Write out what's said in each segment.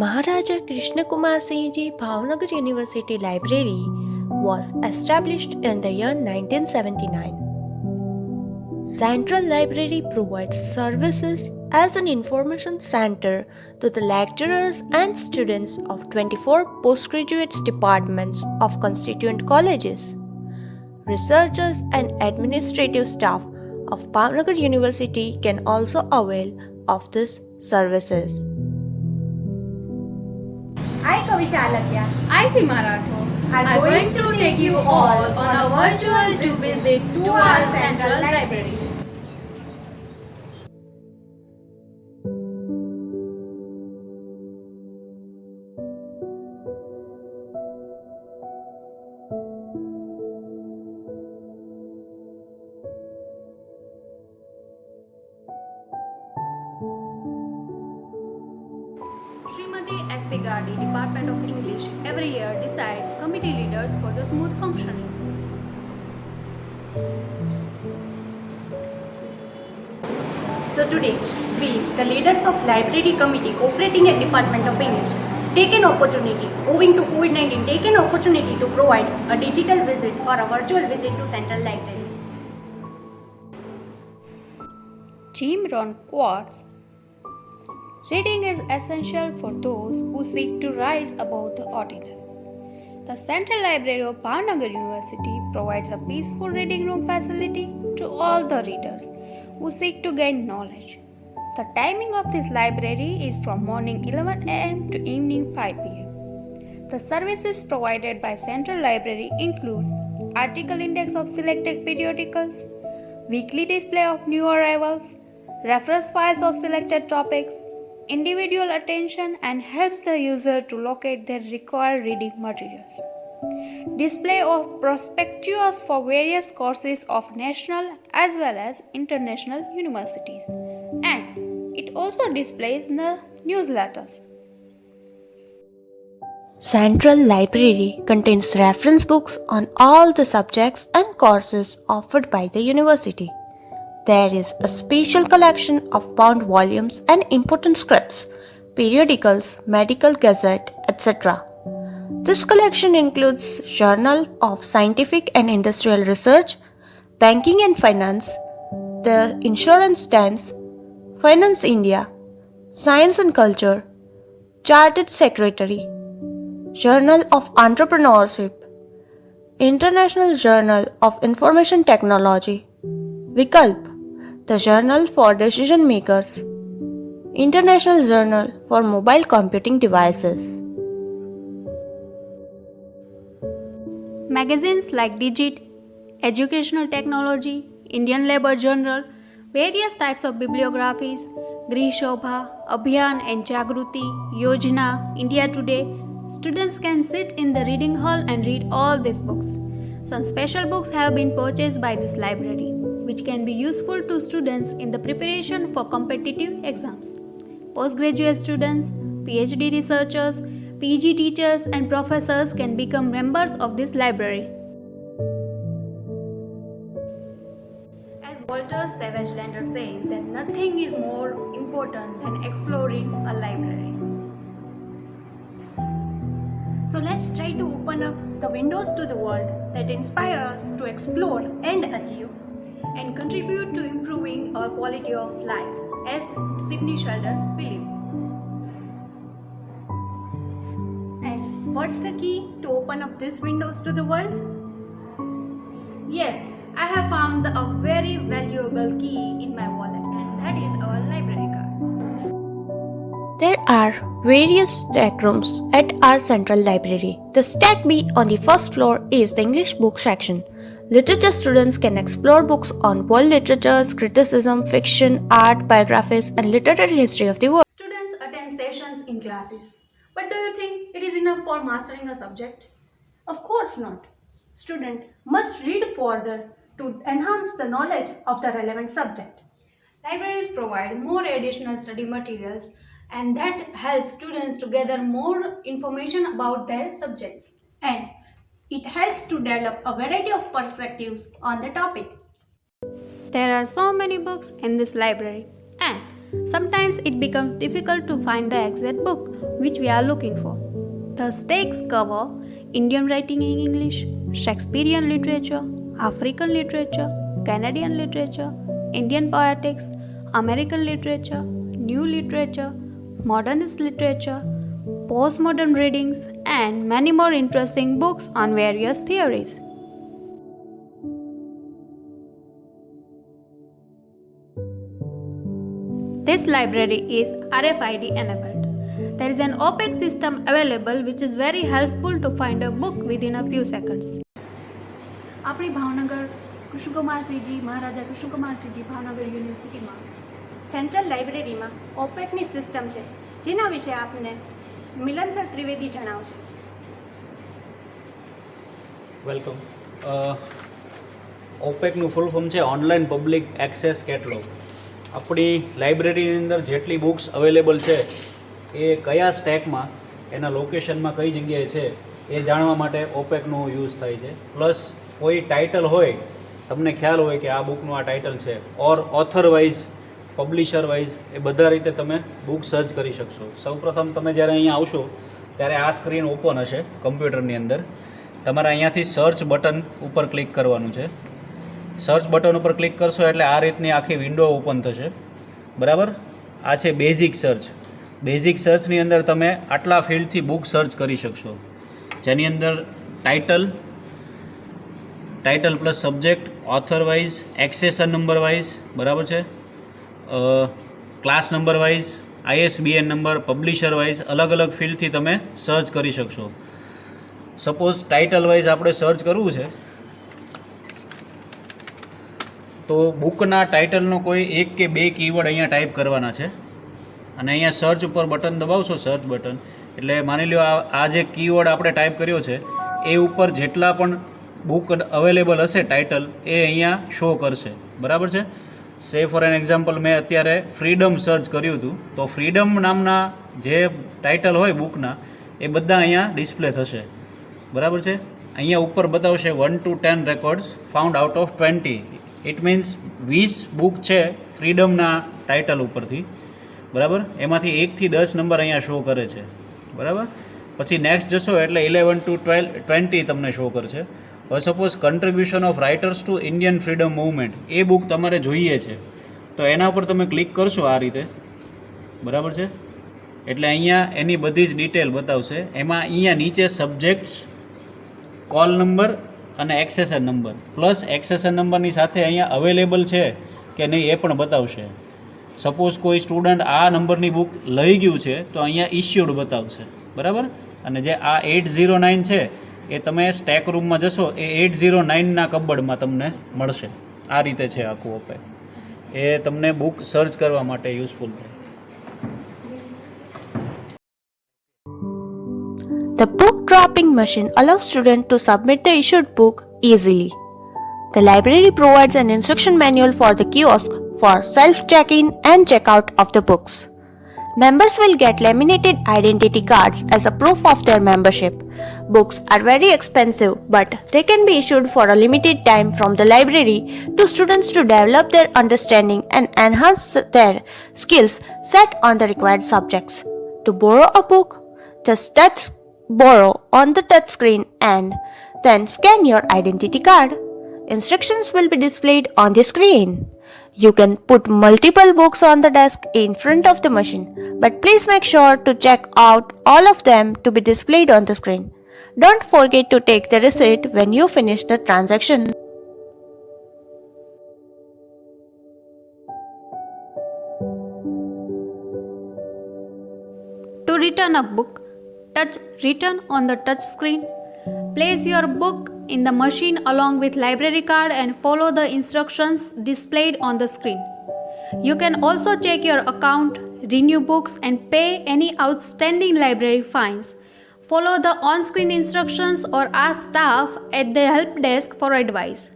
Maharaja Krishna Kumar Singh Ji Bhavnagar University Library was established in the year 1979. Central Library provides services as an information center to the lecturers and students of 24 postgraduate departments of constituent colleges. Researchers and administrative staff of Bhavnagar University can also avail of these services. I, Kavisha Alatya, I, Seema Rathore, are going to take you all on a virtual visit to our Central Library. Srimati S. P. Gardi, Department of English, every year decides committee leaders for the smooth functioning. So today, we, the leaders of Library Committee operating at Department of English, take an opportunity, owing to COVID-19, take an opportunity to provide a digital visit or a virtual visit to Central Library. Jim Rohn quotes, "Reading is essential for those who seek to rise above the ordinary." The Central Library of Bhavnagar University provides a peaceful reading room facility to all the readers who seek to gain knowledge. The timing of this library is from morning 11 am to evening 5 pm. The services provided by Central Library includes article index of selected periodicals, weekly display of new arrivals, reference files of selected topics, individual attention, and helps the user to locate their required reading materials. Display of prospectus for various courses of national as well as international universities, and it also displays the newsletters. Central Library contains reference books on all the subjects and courses offered by the university. There is a special collection of bound volumes and important scripts, periodicals, medical gazette, etc. This collection includes Journal of Scientific and Industrial Research, Banking and Finance, the Insurance Times, Finance India, Science and Culture, Chartered Secretary, Journal of Entrepreneurship, International Journal of Information Technology, Vikalp, the Journal for Decision Makers, International Journal for Mobile Computing Devices. Magazines like Digit, Educational Technology, Indian Labour Journal, various types of bibliographies, Grih Shobha, Abhiyan and Jagruti, Yojana, India Today. Students can sit in the reading hall and read all these books. Some special books have been purchased by this library, which can be useful to students in the preparation for competitive exams. Postgraduate students, PhD researchers, PG teachers and professors can become members of this library. As Walter Savage Landor says, that nothing is more important than exploring a library. So let's try to open up the windows to the world that inspire us to explore and achieve, and contribute to improving our quality of life, as Sidney Sheldon believes. And what's the key to open up these windows to the world? Yes, I have found a very valuable key in my wallet, and that is our library card. There are various stack rooms at our Central Library. The Stack B on the first floor is the English book section. Literature students can explore books on world literatures, criticism, fiction, art, biographies, and literary history of the world. Students attend sessions in classes. But do you think it is enough for mastering a subject? Of course not. Student must read further to enhance the knowledge of the relevant subject. Libraries provide more additional study materials, and that helps students to gather more information about their subjects. And it helps to develop a variety of perspectives on the topic. There are so many books in this library, and Sometimes it becomes difficult to find the exact book which we are looking for. The stakes cover Indian writing in English, Shakespearean literature, African literature, Canadian literature, Indian poetics, American literature, new literature, modernist literature, postmodern readings, and many more interesting books on various theories. This library is RFID enabled. There is an OPEC system available which is very helpful to find a book within a few seconds. આપણી ભાવનગર કૃષ્ણકુમારસિંહજી મહારાજા કૃષ્ણકુમારસિંહજી ભાવનગર યુનિવર્સિટીમાં central લાઇબ્રેરીમાં ઓપેકની system છે, જેના વિશે આપને મિલનસર ત્રિવેદી જણાવશે. Welcome. ઓપેકનું full form છે online public access catalogue. આપણી લાઇબ્રેરીની અંદર જેટલી બુક્સ અવેલેબલ છે એ કયા સ્ટેકમાં, એના લોકેશનમાં કઈ જગ્યાએ છે એ જાણવા માટે ઓપેકનો યુઝ થાય છે. પ્લસ કોઈ ટાઇટલ હોય, તમને ખ્યાલ હોય કે આ બુકનું આ ટાઇટલ છે, ઓર ઓથર વાઇઝ, પબ્લિશર વાઇઝ, એ બધા રીતે તમે બુક સર્ચ કરી શકશો. સૌપ્રથમ તમે જ્યારે અહીંયા આવશો ત્યારે આ સ્ક્રીન ઓપન હશે કમ્પ્યુટરની અંદર. તમારે અહીંયાથી સર્ચ બટન ઉપર ક્લિક કરવાનું છે. સર્ચ બટન ઉપર ક્લિક કરશો એટલે આ રીતની આખી વિન્ડો ઓપન થશે. બરાબર? આ છે બેઝિક સર્ચ. બેઝિક સર્ચની અંદર તમે આટલા ફિલ્ડથી બુક સર્ચ કરી શકશો, જેની અંદર title plus subject, author wise, accession number wise, બરાબર છે, class number wise, ISBN number, publisher wise અલગ અલગ ફિલ્ડથી તમે સર્ચ કરી શકશો. સપોઝ ટાઇટલ વાઇઝ આપણે સર્ચ કરવું છે તો બુકના ટાઇટલનો કોઈ એક કે બે કીવર્ડ અહીંયા ટાઈપ કરવાના છે અને અહીંયા સર્ચ ઉપર બટન દબાવશો, સર્ચ બટન, એટલે માની લો આ જે કીવર્ડ આપણે ટાઈપ કર્યો છે એ ઉપર જેટલા પણ બુક અવેલેબલ હશે ટાઇટલ એ અહીંયા શો કરશે. બરાબર છે? સે ફોર એન એક્ઝામ્પલ મેં અત્યારે ફ્રીડમ સર્ચ કર્યું હતું, તો ફ્રીડમ નામના જે ટાઇટલ હોય બુકના એ બધા અહીંયા ડિસ્પ્લે થશે. બરાબર છે? અહીંયા ઉપર બતાવશે 1 to 10 records found out of 20. It means 20 book છે ફ્રીડમના ટાઇટલ ઉપરથી. બરાબર? એમાંથી 1 થી 10 નંબર અહીંયા શો કરે છે. બરાબર? પછી નેક્સ્ટ જશો એટલે 11 to 20 તમને શો કરશે. હવે suppose contribution of writers to Indian freedom movement, a book તમારે જોઈએ છે તો એના ઉપર તમે ક્લિક કરશો આ રીતે. બરાબર છે? એટલે અહીંયા એની બધી જ ડિટેલ બતાવશે. એમાં અહીંયા નીચે સબ્જેક્ટ્સ, કોલ નંબર અને એક્સેસન નંબર, પ્લસ એક્સેસન નંબરની સાથે અહીંયા અવેલેબલ છે કે નહીં એ પણ બતાવશે. સપોઝ કોઈ સ્ટુડન્ટ આ નંબરની બુક લઈ ગયું છે તો અહીંયા ઇશ્યુડ બતાવશે. બરાબર? અને જે આ 809 છે એ તમે સ્ટેક રૂમમાં જશો એ 809ના કબડમાં તમને મળશે. આ રીતે છે આખું ઓપેક. એ તમને બુક સર્ચ કરવા માટે યુઝફુલ થાય. The book dropping machine allows students to submit the issued book easily. The library provides an instruction manual for the kiosk for self-check-in and check-out of the books. Members will get laminated identity cards as a proof of their membership. Books are very expensive, but they can be issued for a limited time from the library to students to develop their understanding and enhance their skills set on the required subjects. To borrow a book, just touch borrow on the touch screen and then scan your identity card. Instructions will be displayed on the screen. You can put multiple books on the desk in front of the machine, but please make sure to check out all of them to be displayed on the screen. Don't forget to take the receipt when you finish the transaction. To return a book, touch Return on the touch screen. Place your book in the machine along with library card and follow the instructions displayed on the screen. You can also check your account, renew books and pay any outstanding library fines. Follow the on-screen instructions or ask staff at the help desk for advice.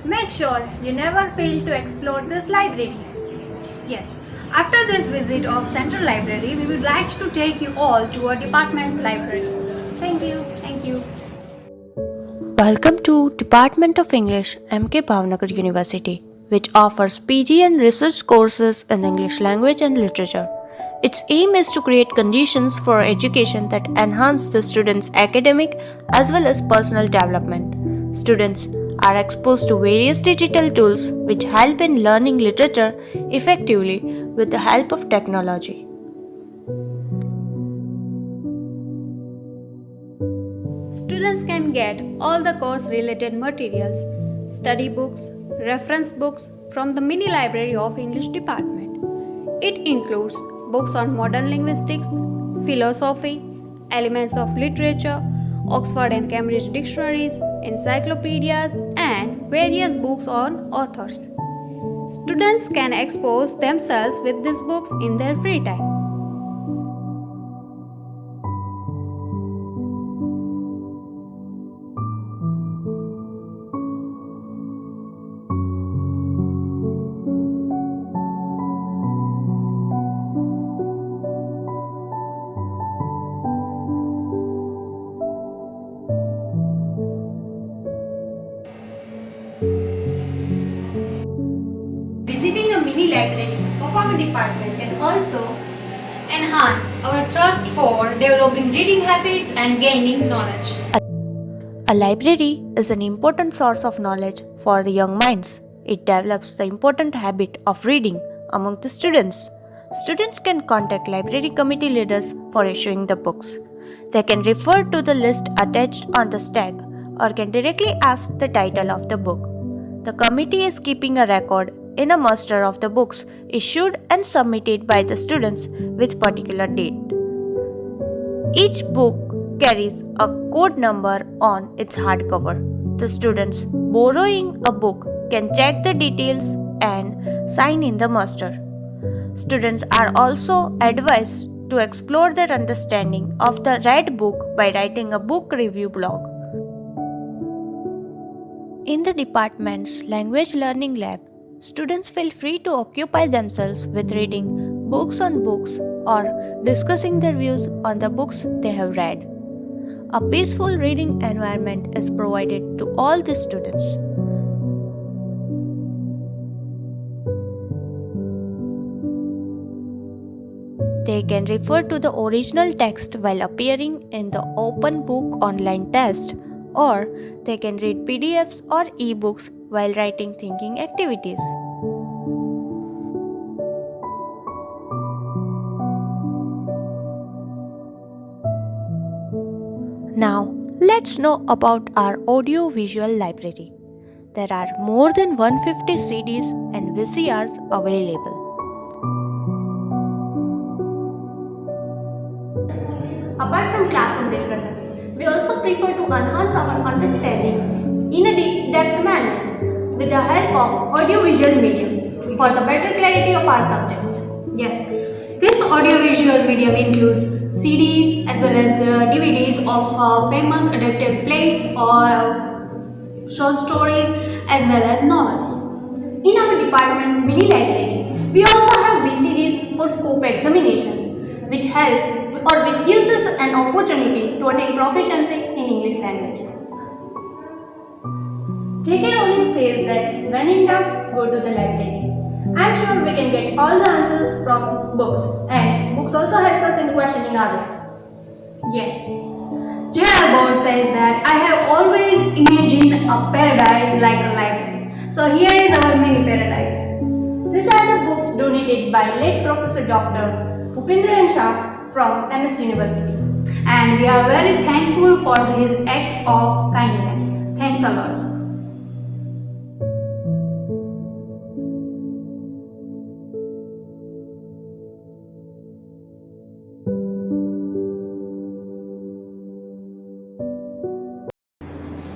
Make sure you never fail to explore this library. Yes, after this visit of Central Library, we would like to take you all to our department's library. Thank you. Thank you. Welcome to Department of English, MK Bhavnagar University. which offers PG and research courses in English language and literature. Its aim is to create conditions for education that enhance the students' academic as well as personal development. Students are exposed to various digital tools which help in learning literature effectively with the help of technology. Students can get all the course related materials, study books, reference books from the mini library of English department. It includes books on modern linguistics, philosophy, elements of literature, Oxford and Cambridge dictionaries, encyclopedias, and various books on authors. Students can expose themselves with these books in their free time. Visiting a mini library of our department can also Enhance our trust for developing reading habits and gaining knowledge. A library is an important source of knowledge for the young minds. It develops the important habit of reading among the students. Students can contact library committee leaders for issuing the books. They can refer to the list attached on the stack or can directly ask the title of the book. The committee is keeping a record in a master of the books issued and submitted by the students with particular date. Each book carries a code number on its hardcover. The students borrowing a book can check the details and sign in the master. Students are also advised to explore their understanding of the read book by writing a book review blog. In the department's language learning lab, students feel free to occupy themselves with reading books on books or discussing their views on the books they have read. A peaceful reading environment is provided to all the students. They can refer to the original text while appearing in the open book online test, or they can read PDFs or ebooks while writing thinking activities. Now, let's know about our audio-visual library. There are more than 150 CDs and VCRs available. Apart from classroom discussions, we also prefer to enhance our understanding in a deep-depth manner with the help of audiovisual mediums for the better clarity of our subjects. Yes, this audiovisual medium includes CDs as well as DVDs of famous adapted plays or short stories as well as novels. In our department mini library, we also have VCDs for scope examinations, which helps or which gives us an opportunity to attain proficiency in English language. J.K. Rowling says that when in doubt, go to the library. I'm sure we can get all the answers from books, and books also help us in questioning our life. Yes. J.R. Bond says that I have always imagined a paradise like a library. So here is our mini paradise. These are the books donated by late Professor Dr. Bhupendra Shah from MS University. And we are very thankful for his act of kindness. Thanks a lot.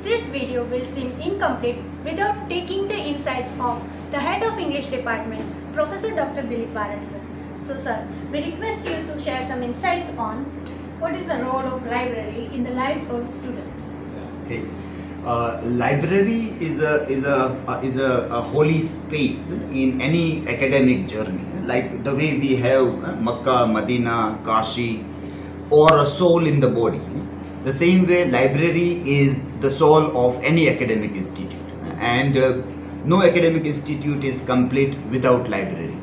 This video will seem incomplete without taking the insights of the head of English department, Professor Dr. Dilip Barat sir. So sir, we request you to share some insights on What is the role of library in the lives of students? Okay. Library is a holy space in any academic journey. Like the way we have Makkah, Medina, Kashi, or a soul in the body. The same way, library is the soul of any academic institute. And No academic institute is complete without library.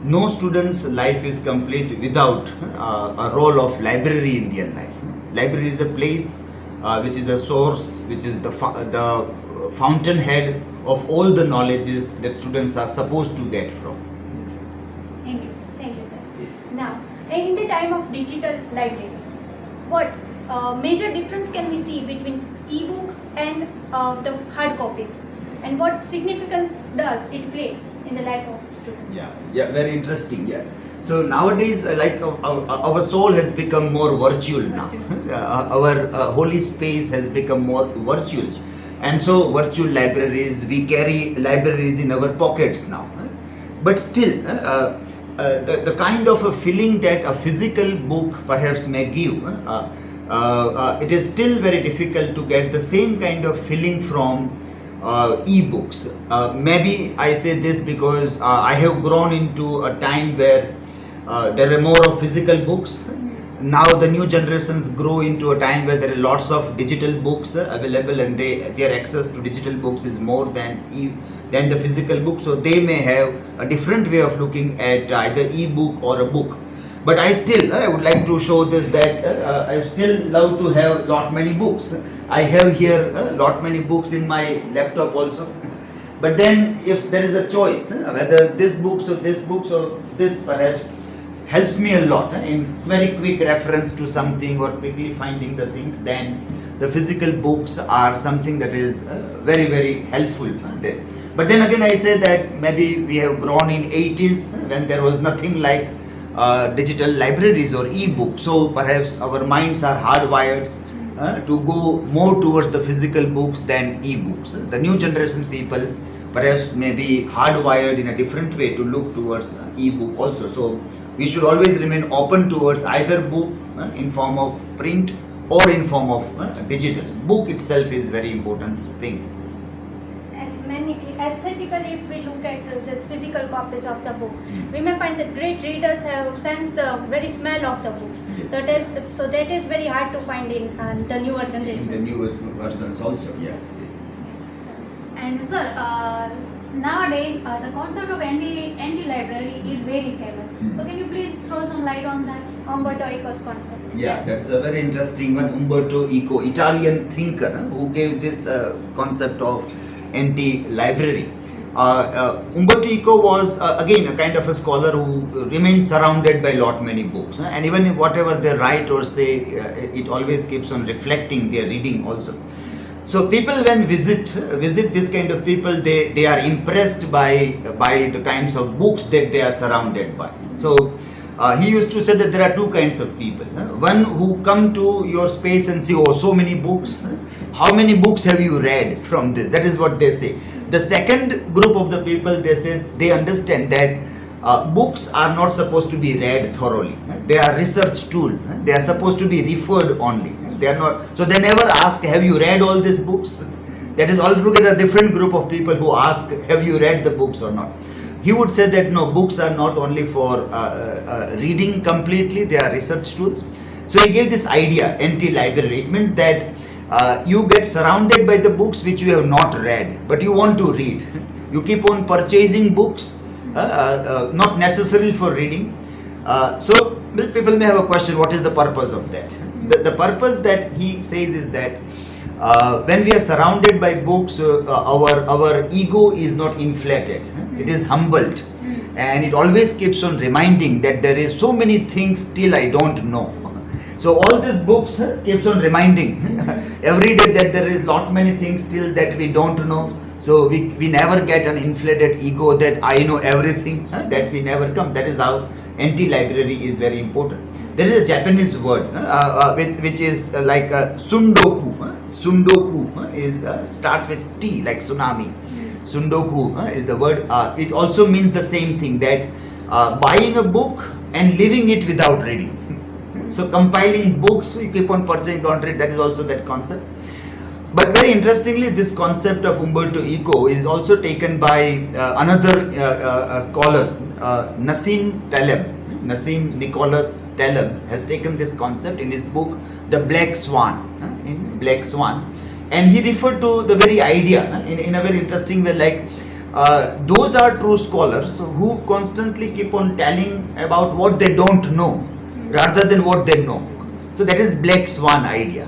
No student's life is complete without a role of library in their life. Library is a place which is a source, which is the fountainhead of all the knowledges that students are supposed to get from. Thank you, sir. Thank you, sir. Now, in the time of digital libraries, what major difference can we see between e-book and the hard copies, and what significance does it play in the life of students? Yeah, very interesting. Yeah. So nowadays, our soul has become more virtual now. Our holy space has become more virtual, and so virtual libraries. We carry libraries in our pockets now. But still, the kind of a feeling that a physical book perhaps may give, it is still very difficult to get the same kind of feeling from e-books. Maybe I say this because I have grown into a time where there are more of physical books. Now the new generations grow into a time where there are lots of digital books available, and their access to digital books is more than the physical book. So they may have a different way of looking at either e-book or a book. But I would like to show this, that I still love to have lot many books. I have here lot many books in my laptop also. But then if there is a choice, whether this book or this perhaps helps me a lot in very quick reference to something or quickly finding the things, then the physical books are something that is very, very helpful there. But then again I say that maybe we have grown in 80s when there was nothing like digital libraries or e-books. So perhaps our minds are hardwired to go more towards the physical books than e-books. The new generation people perhaps may be hardwired in a different way to look towards e-book also. So we should always remain open towards either book in form of print or in form of digital. Book itself is very important thing. And many aesthetically, if we look at this physical copies of the book, we may find that great readers have sensed the very smell of the books. Yes. So that is very hard to find in the newer In generation. the newer versions also, yeah. And sir, nowadays the concept of anti-library is very famous. So can you please throw some light on that? Umberto Eco's concept. Yeah, Yes. that's a very interesting one. Umberto Eco, Italian thinker, who gave this concept of anti-library. Umberto Eco was again a kind of a scholar who remains surrounded by lot many books, and even if whatever they write or say, it always keeps on reflecting their reading also. So people when visit this kind of people, they are impressed by the kinds of books that they are surrounded by. So he used to say that there are two kinds of people. One who come to your space and say, oh, so many books. How many books have you read from this? That is what they say. The second group of the people, they say they understand that books are not supposed to be read thoroughly. They are research tool. They are supposed to be referred only. They are not. So they never ask, have you read all these books? That is altogether a different group of people who ask, have you read the books or not? He would say that no, books are not only for reading completely, they are research tools. So he gave this idea, anti-library. It means that you get surrounded by the books which you have not read, but you want to read. You keep on purchasing books, not necessarily for reading. So people may have a question, what is the purpose of that? The purpose that he says is that when we are surrounded by books, our ego is not inflated. It is humbled, and it always keeps on reminding that there is so many things still I don't know. So all these books keeps on reminding every day that there is lot many things still that we don't know. So we never get an inflated ego that I know everything, that we never come. That is how anti-library is very important. There is a Japanese word which is like sundoku. Sundoku is starts with T, like tsunami. Sundoku is the word. It also means the same thing, that buying a book and leaving it without reading. So compiling books, you keep on purchasing, don't read, that is also that concept. But very interestingly, this concept of Umberto Eco is also taken by another scholar, Nassim Taleb. Nassim Nicholas Taleb has taken this concept in his book, The Black Swan. And he referred to the very idea in a very interesting way, like those are true scholars who constantly keep on telling about what they don't know rather than what they know. So that is Black Swan idea.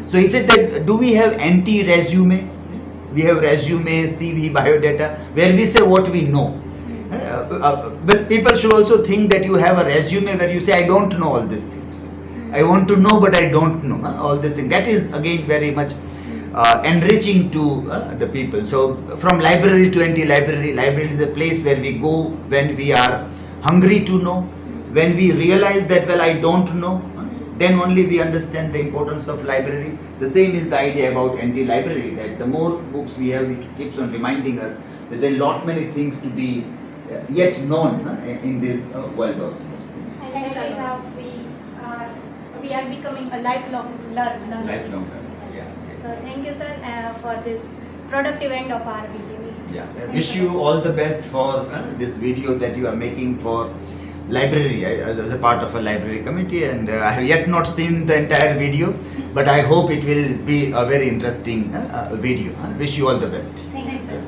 So he said that do we have anti-resume? We have resume, CV, biodata, where we say what we know. But people should also think that you have a resume where you say, I don't know all these things. I want to know, but I don't know all these things. That is again very much enriching to the people. So from library to anti-library, library is a place where we go when we are hungry to know, when we realize that, well, I don't know, then only we understand the importance of library. The same is the idea about anti-library, that the more books we have, it keeps on reminding us that there are lot many things to be yet known in this world also. And we are becoming a lifelong learner. Lifelong learners, yeah. So thank you, sir, for this productive end of our video. Yeah, I wish you all the best for this video that you are making for library as a part of a library committee, and I have yet not seen the entire video, but I hope it will be a very interesting video. Wish you all the best. Thank you, sir.